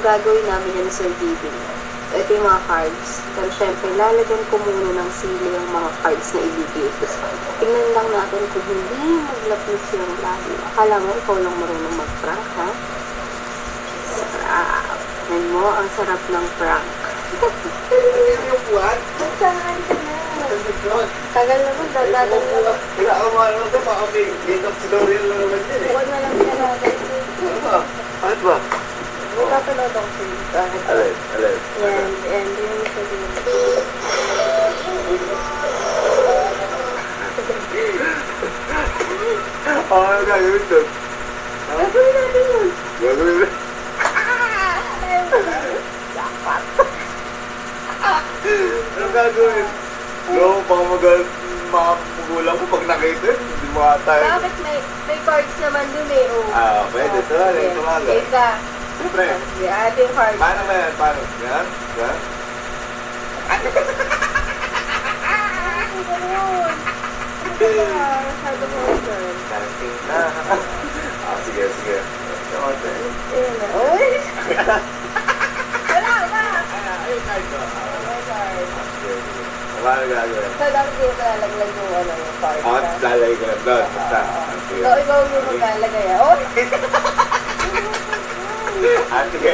gagawin namin yan, Sir Giving. Ito yung mga cards. Pero syempre, lalagyan ko muna ng sili yung mga cards na ibibigay ko sa kanya. Tingnan lang natin kung hindi maglapis yung lagi. Akala mo, ikaw lang marunong mag-prank, ha? Sarap. Tingnan mo, ang sarap ng prank. Yung buwan? Saan ka na? Tagal naman, dadagal naman. Pinakaman mo ito, baka may make-up tutorial lang naman din eh. Huwag na lang siya natin. Ano ba? Ano ba? May kapanood ako sa iyo. Alin? Alin? Yan, yan. Yan yung sabihin. Ano gagawin doon? Gagawin natin yun. Gagawin doon? Ano gagawin? No, baka magalit mga magulang ko pag nakita. Hindi mo ata yun. Bakit may cards naman dun eh? Oh. Ah, pwede. Talaga, talaga. Ika. Siyempre. Yan, ating cards. Paano ba yan? Paano? Yan? Yan? Ganun. Masyado mo yun. Dancing na. Ah, sige, sige. Ayun na. Uy! Wala ba? Ayun, kahit ba? Oh, cards. Sige, sige. Paano gagawin? So, dapat hindi ko lalaglag yung yung cards. Ako, lalagay ko lang doon. Basta. Sige. So, ikaw yung maglalagay. Oh! Ah, sige.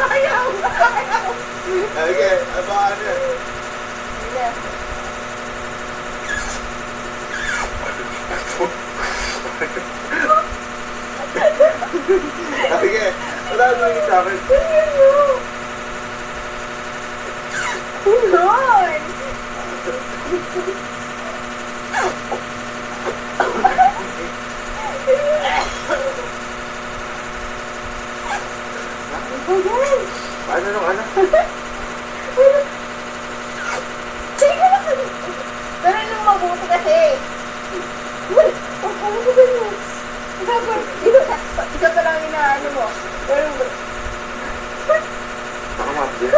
Ayaw! Ayaw! Okay, abangan niya. Yan. Sige, wala naman sa akin. Lord! Paano nung ano? Sige na! Pero nung mabuti kasi. Uy! Huwag mo ko ganyan. Isa pa lang inaano mo. Pero... Tama, din.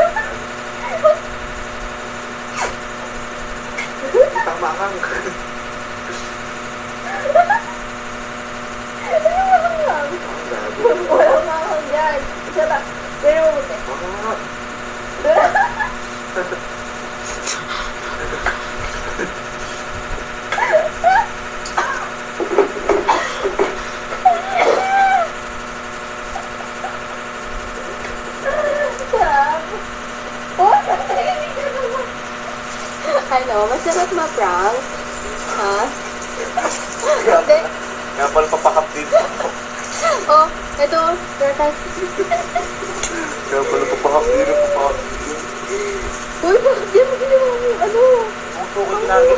Tama kang. Walang makakang dyan. Isa pa. Pero mabuti. Ano, masarap ma-prank? Ha? Hindi. Kaya pala papakap dito. Oh, ito. Turtle. Kaya pala papakap dito. Uy, bakit di mo ginawa mo? Ano? Ang tukot lagi.